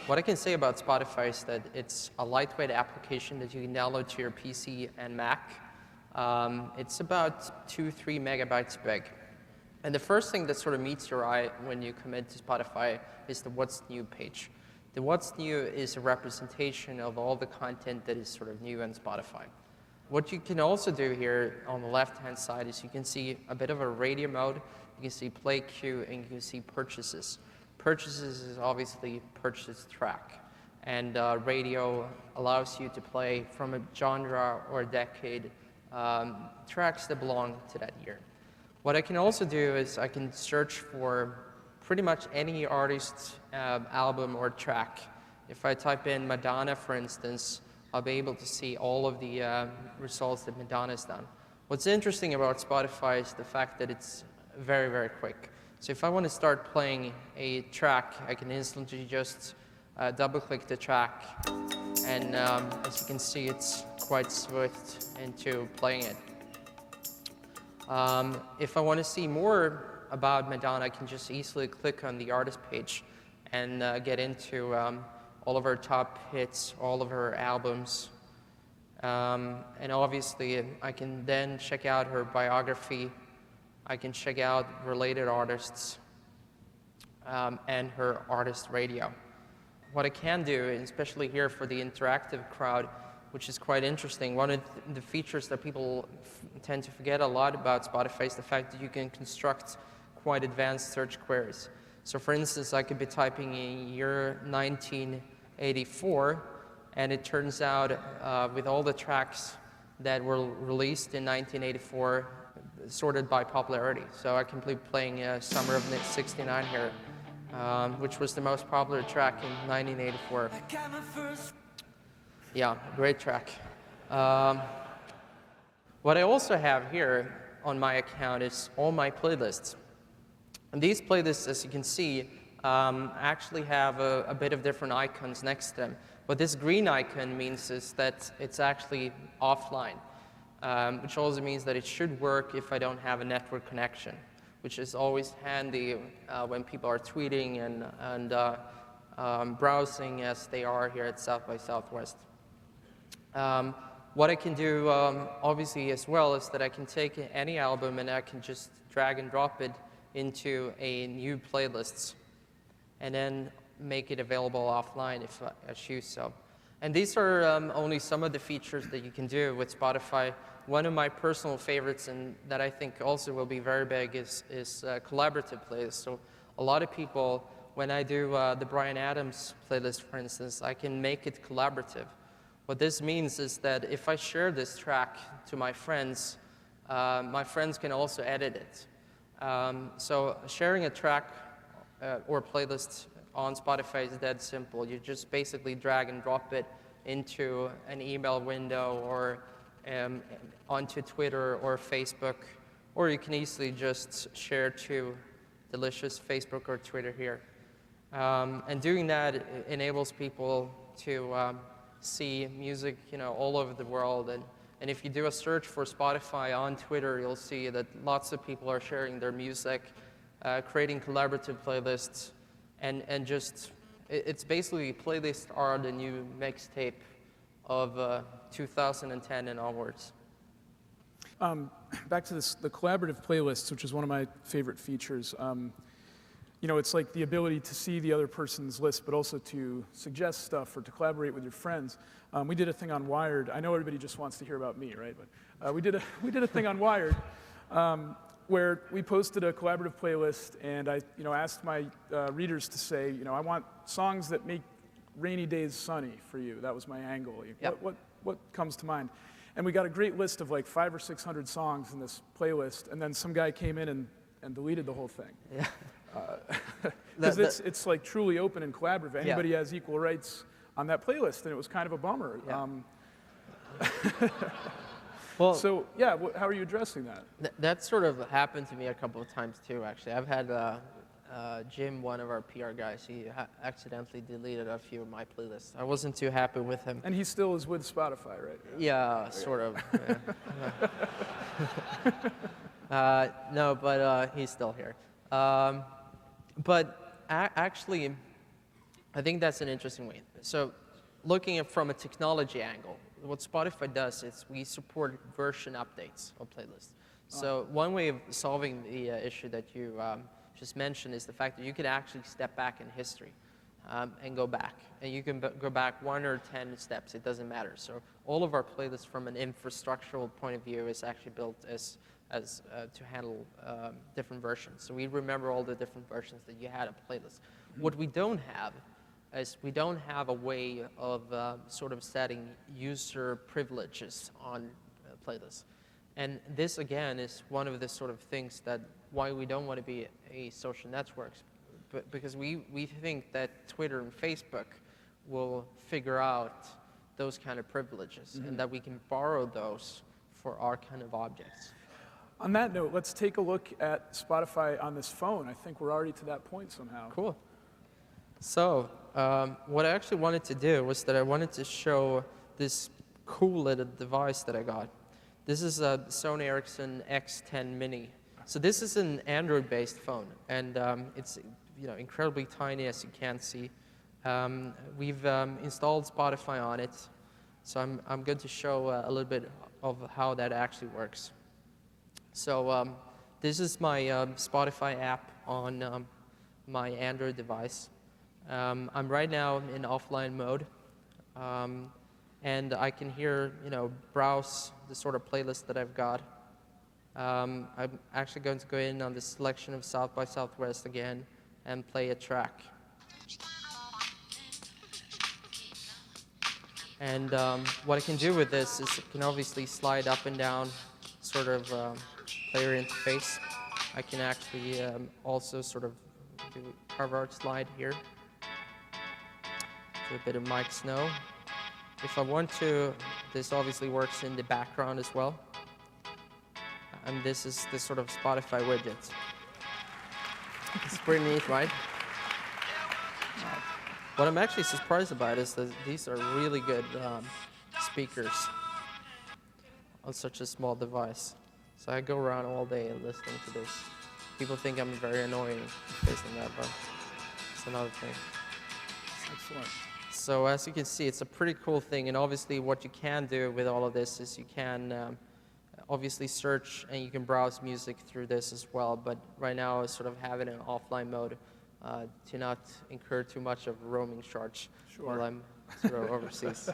What I can say about Spotify is that it's a lightweight application that you can download to your PC and Mac. It's about 2-3 megabytes big. And the first thing that sort of meets your eye when you come into Spotify is the What's New page. The What's New is a representation of all the content that is sort of new on Spotify. What you can also do here on the left-hand side is you can see a bit of a radio mode, you can see play queue, and you can see purchases. Purchases is obviously purchase track, and radio allows you to play from a genre or a decade tracks that belong to that year. What I can also do is I can search for pretty much any artist's album or track. If I type in Madonna, for instance, I'll be able to see all of the results that Madonna's done. What's interesting about Spotify is the fact that it's very, very quick. So if I want to start playing a track, I can instantly just double-click the track, and as you can see, it's quite swift into playing it. If I want to see more about Madonna, I can just easily click on the artist page and get into all of her top hits, all of her albums. And obviously, I can then check out her biography. I can check out related artists and her artist radio. What I can do, especially here for the interactive crowd, which is quite interesting, one of the features that people tend to forget a lot about Spotify is the fact that you can construct quite advanced search queries. So for instance, I could be typing in year 1984, and it turns out with all the tracks that were released in 1984, sorted by popularity. So I can be playing Summer of '69 here, which was the most popular track in 1984. Yeah, great track. What I also have here on my account is all my playlists. And these playlists, as you can see, actually have a bit of different icons next to them. What this green icon means is that it's actually offline, which also means that it should work if I don't have a network connection, which is always handy when people are tweeting and browsing as they are here at South by Southwest. What I can do, obviously, as well, is that I can take any album and I can just drag and drop it into a new playlist and then make it available offline if I choose so. And these are only some of the features that you can do with Spotify. One of my personal favorites, and that I think also will be very big, is collaborative playlists. So a lot of people, when I do the Bryan Adams playlist, for instance, I can make it collaborative. What this means is that if I share this track to my friends can also edit it. So sharing a track or playlist on Spotify is dead simple. You just basically drag and drop it into an email window or onto Twitter or Facebook, or you can easily just share to delicious Facebook or Twitter here. And doing that enables people to see music, all over the world. And if you do a search for Spotify on Twitter, you'll see that lots of people are sharing their music, creating collaborative playlists, and just, it's basically playlists are the new mixtape of 2010 and onwards. Back to the collaborative playlists, which is one of my favorite features. It's like the ability to see the other person's list, but also to suggest stuff or to collaborate with your friends. We did a thing on Wired. I know everybody just wants to hear about me, right? But we did a thing on Wired where we posted a collaborative playlist, and I asked my readers to say, I want songs that make rainy days sunny for you. That was my angle. Yep. What comes to mind? And we got a great list of like 500 or 600 songs in this playlist, and then some guy came in and deleted the whole thing. Yeah. Because it's like truly open and collaborative. Anybody has equal rights on that playlist, and it was kind of a bummer. Yeah. Well, so yeah, how are you addressing that? That sort of happened to me a couple of times too, actually. I've had Jim, one of our PR guys, he accidentally deleted a few of my playlists. I wasn't too happy with him. And he still is with Spotify, right? Yeah, sort of. Yeah. No, but he's still here. But actually, I think that's an interesting way. So looking at from a technology angle, what Spotify does is we support version updates of playlists. So one way of solving the issue that you just mentioned is the fact that you could actually step back in history and go back. And you can go back 1 or 10 steps, it doesn't matter. So all of our playlists from an infrastructural point of view is actually built as to handle different versions. So we remember all the different versions that you had of playlists. What we don't have is we don't have a way of sort of setting user privileges on playlists. And this, again, is one of the sort of things that why we don't want to be a social networks, but because we think that Twitter and Facebook will figure out those kind of privileges and that we can borrow those for our kind of objects. On that note, let's take a look at Spotify on this phone. I think we're already to that point somehow. Cool. So what I actually wanted to do was that I wanted to show this cool little device that I got. This is a Sony Ericsson X10 Mini. So this is an Android-based phone, and it's incredibly tiny, as you can see. We've installed Spotify on it, so I'm going to show a little bit of how that actually works. So this is my Spotify app on my Android device. I'm right now in offline mode, and I can browse the sort of playlist that I've got. I'm actually going to go in on the selection of South by Southwest again and play a track. And what I can do with this is I can obviously slide up and down sort of player interface. I can actually also sort of do a cover art slide here. Do a bit of Mike Snow. If I want to, this obviously works in the background as well. And this is the sort of Spotify widget. It's pretty neat, right? What I'm actually surprised about is that these are really good speakers on such a small device. So I go around all day listening to this. People think I'm very annoying based on that, but it's another thing. Excellent. So as you can see, it's a pretty cool thing, and obviously what you can do with all of this is you can obviously search and you can browse music through this as well, but right now I sort of have it in offline mode to not incur too much of a roaming charge while I'm sort of overseas.